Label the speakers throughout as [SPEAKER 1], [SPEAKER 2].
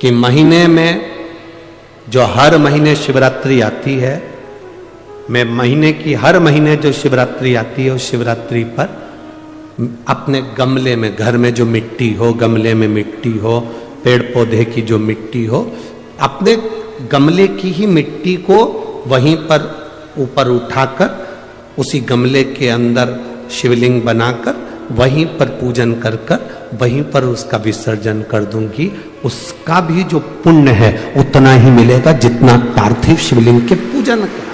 [SPEAKER 1] कि महीने में जो हर महीने शिवरात्रि आती है, मैं महीने की हर महीने जो शिवरात्रि आती है उस शिवरात्रि पर अपने गमले में, घर में जो मिट्टी हो, गमले में मिट्टी हो, पेड़ पौधे की जो मिट्टी हो, अपने गमले की ही मिट्टी को वहीं पर ऊपर उठाकर उसी गमले के अंदर शिवलिंग बनाकर वहीं पर पूजन कर कर वहीं पर उसका विसर्जन कर दूंगी। उसका भी जो पुण्य है उतना ही मिलेगा जितना पार्थिव शिवलिंग के पूजन का।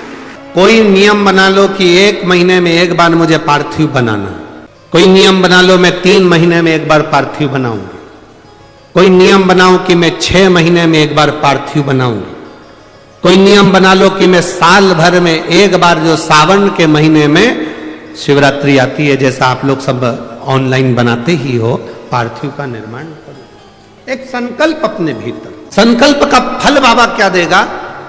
[SPEAKER 1] कोई नियम बना लो कि 1 महीने में एक बार मुझे पार्थिव बनाना, कोई नियम बना लो मैं 3 महीने में एक बार पार्थिव बनाऊंगी, कोई नियम बनाओ कि मैं 6 महीने में एक बार पार्थिव बनाऊंगी, कोई नियम बना लो कि मैं साल भर में एक बार जो सावन के महीने में शिवरात्रि आती है, जैसा आप लोग सब ऑनलाइन बनाते ही हो, पार्थिव का निर्माण करो। एक संकल्प अपने भीतर, संकल्प का फल बाबा क्या देगा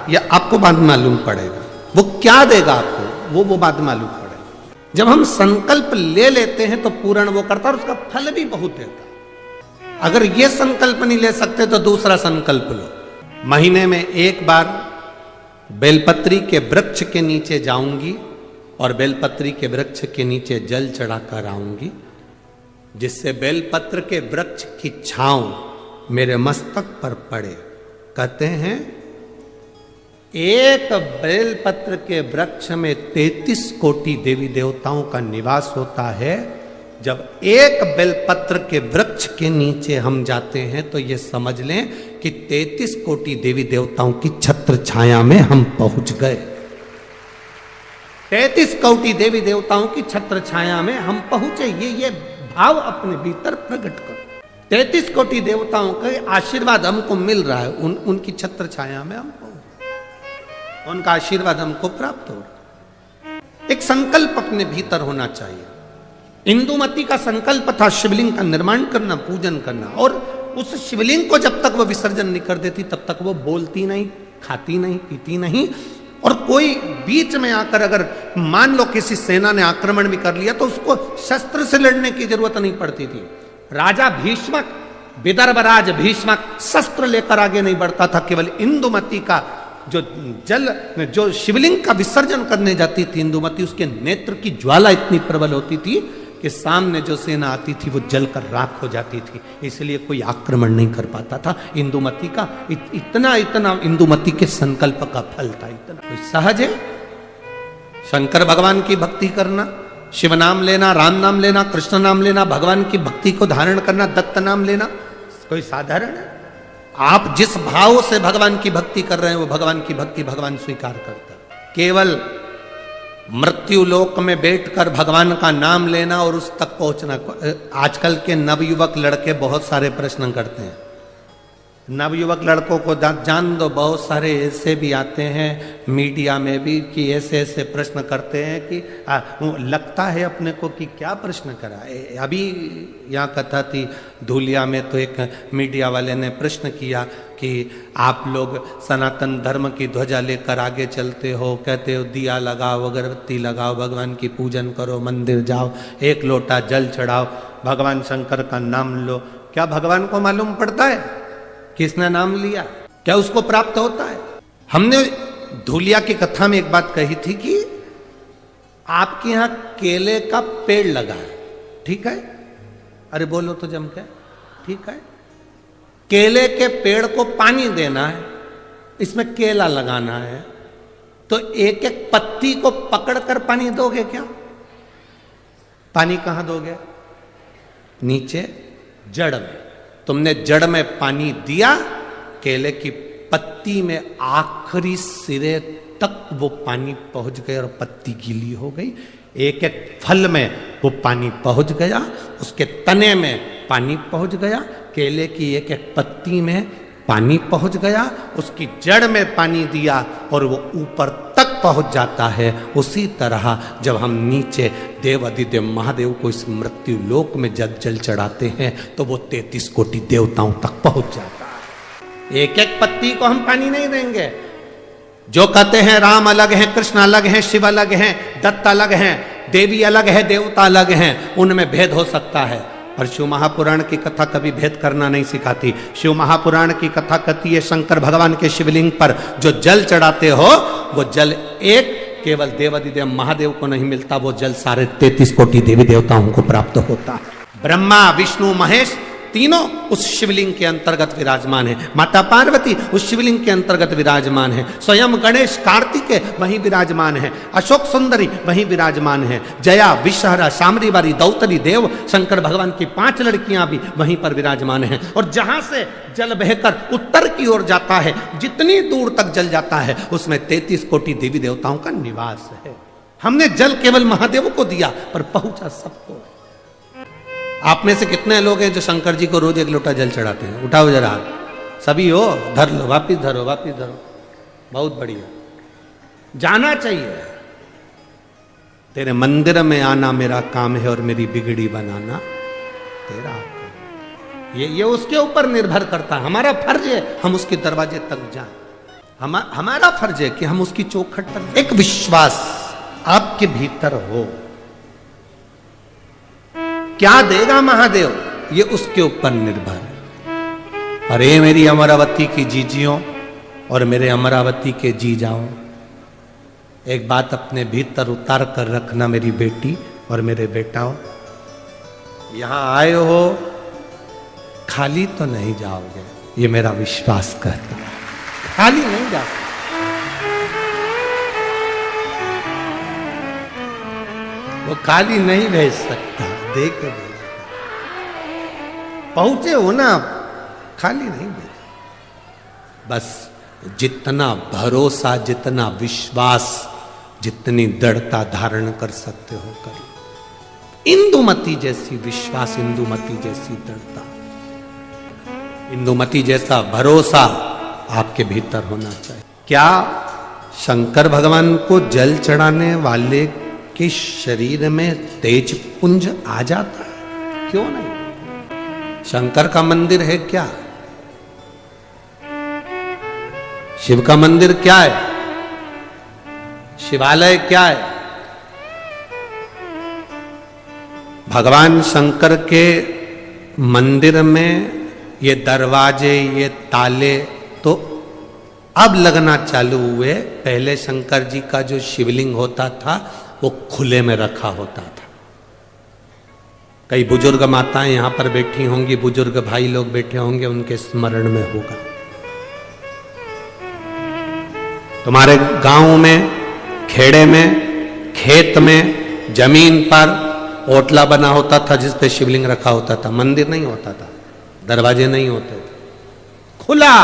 [SPEAKER 1] यह आपको बाद में मालूम पड़ेगा। वो क्या देगा आपको वो बाद में मालूम पड़ेगा। जब हम संकल्प ले लेते हैं तो पूर्ण वो करता है और उसका फल भी बहुत देता है। अगर ये संकल्प नहीं ले सकते तो दूसरा संकल्प लो। महीने में एक बार बेलपत्री के वृक्ष के नीचे जाऊंगी और बेलपत्री के वृक्ष के नीचे जल चढ़ाकर आऊंगी, जिससे बेलपत्र के वृक्ष की छांव मेरे मस्तक पर पड़े। कहते हैं एक बेलपत्र के वृक्ष में 33 कोटि देवी देवताओं का निवास होता है। जब एक बेलपत्र के वृक्ष के नीचे हम जाते हैं तो ये समझ लें कि 33 कोटि देवी देवताओं की छत्र छाया में हम पहुंच गए। 33 कोटि देवी देवताओं की छत्र छाया में हम पहुंचे। ये भाव अपने भीतर प्रकट करो। 33 कोटि देवताओं का आशीर्वाद हमको मिल रहा है, उनकी छत्र छाया में हम पहुंचे, उनका आशीर्वाद हमको प्राप्त हो रहा है। एक संकल्प अपने भीतर होना चाहिए। इंदुमती का संकल्प था शिवलिंग का निर्माण करना, पूजन करना, और उस शिवलिंग को जब तक वो विसर्जन नहीं कर देती तब तक वो बोलती नहीं, खाती नहीं, पीती नहीं। और कोई बीच में आकर अगर मान लो किसी सेना ने आक्रमण भी कर लिया तो उसको शस्त्र से लड़ने की जरूरत नहीं पड़ती थी। राजा भीष्मक, विदर्भराज भीष्मक शस्त्र लेकर आगे नहीं बढ़ता था। केवल इंदुमती का जो शिवलिंग का विसर्जन करने जाती थी इंदुमती, उसके नेत्र की ज्वाला इतनी प्रबल होती थी कि सामने जो सेना आती थी वो जलकर राख हो जाती थी, इसलिए कोई आक्रमण नहीं कर पाता था। इंदुमती का इतना इंदुमती के संकल्प का फल था। इतना कोई सहज है शंकर भगवान की भक्ति करना, शिव नाम लेना, राम नाम लेना, कृष्ण नाम लेना, भगवान की भक्ति को धारण करना, दत्त नाम लेना, कोई साधारण है? आप जिस भाव से भगवान की भक्ति कर रहे हैं वो भगवान की भक्ति भगवान स्वीकार करता है। केवल मृत्यु लोक में बैठकर भगवान का नाम लेना और उस तक पहुंचना। आजकल के नवयुवक लड़के बहुत सारे प्रश्न करते हैं। नवयुवक लड़कों को जान दो, बहुत सारे ऐसे भी आते हैं मीडिया में भी कि ऐसे ऐसे प्रश्न करते हैं कि लगता है अपने को कि क्या प्रश्न करा। अभी यहाँ कथा थी धूलिया में, तो एक मीडिया वाले ने प्रश्न किया कि आप लोग सनातन धर्म की ध्वजा लेकर आगे चलते हो, कहते हो दिया लगाओ, अगरबत्ती लगाओ, भगवान की पूजन करो, मंदिर जाओ, 1 लोटा जल चढ़ाओ, भगवान शंकर का नाम लो। क्या भगवान को मालूम पड़ता है किसने नाम लिया? क्या उसको प्राप्त होता है? हमने धूलिया की कथा में एक बात कही थी कि आपके यहां केले का पेड़ लगा है, ठीक है? अरे बोलो तो जम के, ठीक है? केले के पेड़ को पानी देना है, इसमें केला लगाना है, तो एक एक पत्ती को पकड़कर पानी दोगे क्या? पानी कहां दोगे? नीचे जड़ में। तुमने जड़ में पानी दिया, केले की पत्ती में आखिरी सिरे तक वो पानी पहुंच गया और पत्ती गीली हो गई। एक एक फल में वो पानी पहुंच गया, उसके तने में पानी पहुंच गया, केले की एक एक पत्ती में पानी पहुंच गया, उसकी जड़ में पानी दिया और वो ऊपर तक पहुंच जाता है। उसी तरह जब हम नीचे देव अधिदेव महादेव को इस मृत्यु लोक में जब जल चढ़ाते हैं तो वो 33 कोटि देवताओं तक पहुंच जाता है। एक एक पत्ती को हम पानी नहीं देंगे। जो कहते हैं राम अलग है, कृष्ण अलग है, शिव अलग है, दत्त अलग है, देवी अलग है, देवता अलग हैं, उनमें भेद हो सकता है, और शिव महापुराण की कथा कभी भेद करना नहीं सिखाती। शिव महापुराण की कथा कहती है शंकर भगवान के शिवलिंग पर जो जल चढ़ाते हो वो जल एक केवल देवादिदेव महादेव को नहीं मिलता, वो जल सारे 33 कोटि देवी देवताओं को प्राप्त होता है। ब्रह्मा विष्णु महेश तीनों उस शिवलिंग के अंतर्गत विराजमान है। माता पार्वती उस शिवलिंग के अंतर्गत विराजमान है। स्वयं गणेश कार्तिकेय वहीं विराजमान है। अशोक सुंदरी वहीं विराजमान है। जया विषहरा शामरीवारी दौतरी देव शंकर भगवान की 5 लड़कियां भी वहीं पर विराजमान हैं। और जहां से जल बहकर उत्तर की ओर जाता है, जितनी दूर तक जल जाता है उसमें 33 कोटि देवी देवताओं का निवास है। हमने जल केवल महादेव को दिया पर पहुंचा सबको। आप में से कितने लोग हैं जो शंकर जी को रोज 1 लोटा जल चढ़ाते हैं? उठाओ जरा हाथ। सभी हो? धर लो, वापिस धरो, वापिस धरो। बहुत बढ़िया, जाना चाहिए। तेरे मंदिर में आना मेरा काम है और मेरी बिगड़ी बनाना तेरा काम। ये उसके ऊपर निर्भर करता है। हमारा फर्ज है हम उसके दरवाजे तक जाएं। हमारा फर्ज है कि हम उसकी चौखट तक। एक विश्वास आपके भीतर हो, क्या देगा महादेव ये उसके ऊपर निर्भर है। अरे मेरी अमरावती की जीजियों और मेरे अमरावती के जीजाओं, एक बात अपने भीतर उतार कर रखना मेरी बेटी और मेरे बेटाओं, यहां आए हो खाली तो नहीं जाओगे, ये मेरा विश्वास कहता है। खाली नहीं जा सकते। वो खाली नहीं भेज सकता, दे के भेज। पहुंचे हो ना आप, खाली नहीं भेज। बस जितना भरोसा, जितना विश्वास, जितनी दृढ़ता धारण कर सकते हो कर लो। इंदुमती जैसी विश्वास, इंदुमती जैसी दृढ़ता, इंदुमती जैसा भरोसा आपके भीतर होना चाहिए। क्या शंकर भगवान को जल चढ़ाने वाले के शरीर में तेज पुंज आ जाता है? क्यों नहीं? शंकर का मंदिर है क्या? शिव का मंदिर क्या है? शिवालय क्या है? भगवान शंकर के मंदिर में ये दरवाजे, ये ताले तो अब लगना चालू हुए। पहले शंकर जी का जो शिवलिंग होता था वो खुले में रखा होता था। कई बुजुर्ग माताएं यहां पर बैठी होंगी, बुजुर्ग भाई लोग बैठे होंगे, उनके स्मरण में होगा। तुम्हारे गांव में, खेड़े में, खेत में, जमीन पर ओटला बना होता था जिस पे शिवलिंग रखा होता था। मंदिर नहीं होता था, दरवाजे नहीं होते थे, खुला।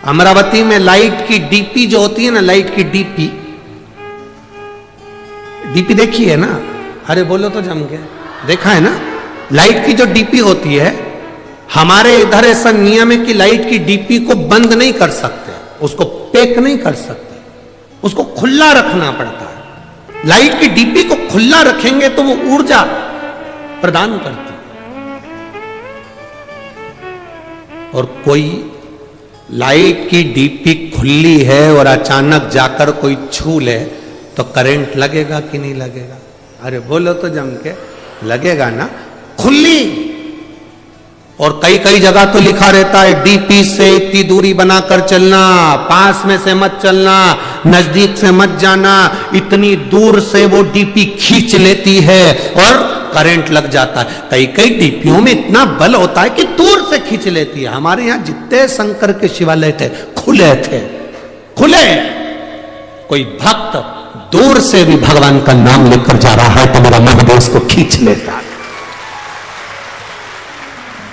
[SPEAKER 1] अमरावती में लाइट की डीपी जो होती है ना, लाइट की डीपी देखी है ना? अरे बोलो तो जम के, देखा है ना? लाइट की जो डीपी होती है, हमारे इधर ऐसा नियम है कि लाइट की डीपी को बंद नहीं कर सकते, उसको पैक नहीं कर सकते, उसको खुला रखना पड़ता है। लाइट की डीपी को खुला रखेंगे तो वो ऊर्जा प्रदान करती है। और कोई लाइट की डीपी खुली है और अचानक जाकर कोई छू ले तो करंट लगेगा कि नहीं लगेगा? अरे बोलो तो जम के, लगेगा ना? खुली। और कई कई जगह तो लिखा रहता है डीपी से इतनी दूरी बनाकर चलना, पास में से मत चलना, नजदीक से मत जाना, इतनी दूर से वो डीपी खींच लेती है और करंट लग जाता है। कई कई डीपियों में इतना बल होता है कि दूर से खींच लेती है। हमारे यहां जितने शंकर के शिवालय थे खुले थे, खुले। कोई भक्त दूर से भी भगवान का नाम लेकर जा रहा है तो मेरा महादेव उसको खींच लेता है,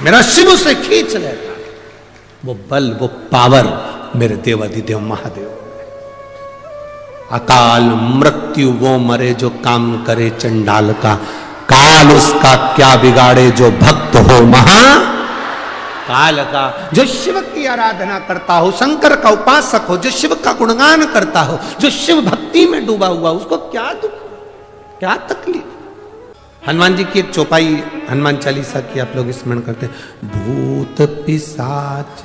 [SPEAKER 1] मेरा शिव उसे खींच लेता है। वो बल, वो पावर मेरे देवादिदेव महादेव। अकाल मृत्यु वो मरे जो काम करे चंडाल का, काल उसका क्या बिगाड़े जो भक्त हो महा काल का। जो शिव की आराधना करता हो, शंकर का उपासक हो, जो शिव का गुणगान करता हो, जो शिव भक्ति में डूबा हुआ, उसको क्या दुख, क्या तकलीफ। हनुमान जी की एक चौपाई हनुमान चालीसा की आप लोग स्मरण करते हैं। भूत पिशाच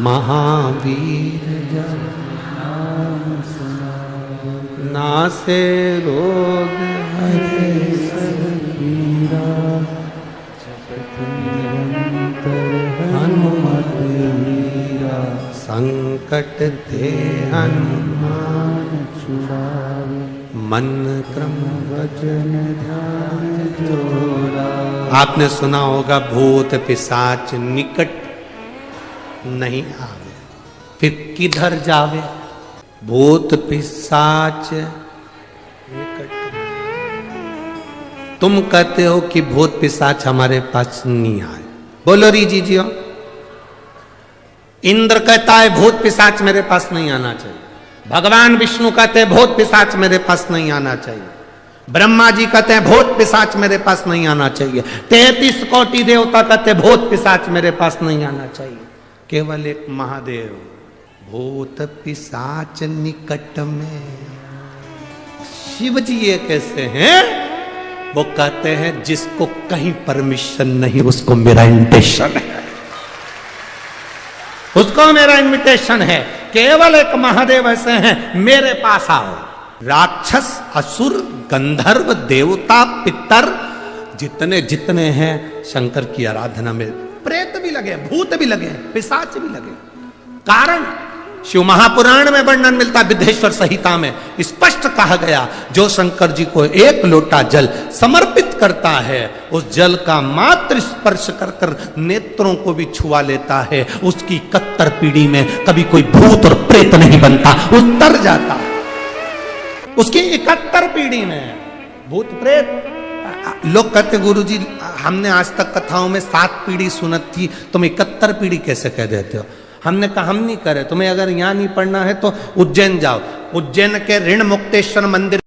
[SPEAKER 1] महावीर जन नासे रोग हरे सब पीरा, जपत निरंतर हनुमत वीरा, संकट ते हनुमान छुड़ावे, मन क्रम वचन ध्यान जोड़ा। आपने सुना होगा भूत पिशाच निकट नहीं आवे, फिर किधर जावे? भूत पिशाच निकट। तुम कहते हो कि भूत पिशाच हमारे पास नहीं आए, बोलो री जीजियो। इंद्र कहता है भूत पिशाच मेरे पास नहीं आना चाहिए, भगवान विष्णु कहते हैं भूत पिशाच मेरे पास नहीं आना चाहिए, ब्रह्मा जी कहते हैं भूत पिशाच मेरे पास नहीं आना चाहिए, 33 कोटि देवता कहते हैं भूत पिशाच मेरे पास नहीं आना चाहिए। केवल एक महादेव भूत पिशाच निकट में। शिव जी ये कैसे हैं? वो कहते हैं जिसको कहीं परमिशन नहीं उसको मेरा इन्विटेशन है, उसको मेरा इन्विटेशन है। केवल एक महादेव ऐसे हैं, मेरे पास आओ। राक्षस असुर गंधर्व देवता पितर जितने जितने हैं शंकर की आराधना में, प्रेत भी लगे, भूत भी लगे, पिशाच भी लगे। कारण शिव महापुराण में वर्णन मिलता, विद्धेश्वर संहिता में स्पष्ट कहा गया, जो शंकर जी को एक लोटा जल समर्पित करता है, उस जल का मात्र स्पर्श कर कर नेत्रों को भी छुआ लेता है, उसकी 71 पीढ़ी में कभी कोई भूत और प्रेत नहीं बनता, उतर जाता है। उसकी 71 पीढ़ी में भूत प्रेत। लोग कहते गुरुजी हमने आज तक कथाओं में 7 पीढ़ी सुनत थी, तुम 71 पीढ़ी कैसे कह देते हो? हमने कहा हम नहीं करे, तुम्हें अगर यहाँ नहीं पढ़ना है तो उज्जैन जाओ। उज्जैन के ऋण मुक्तेश्वर मंदिर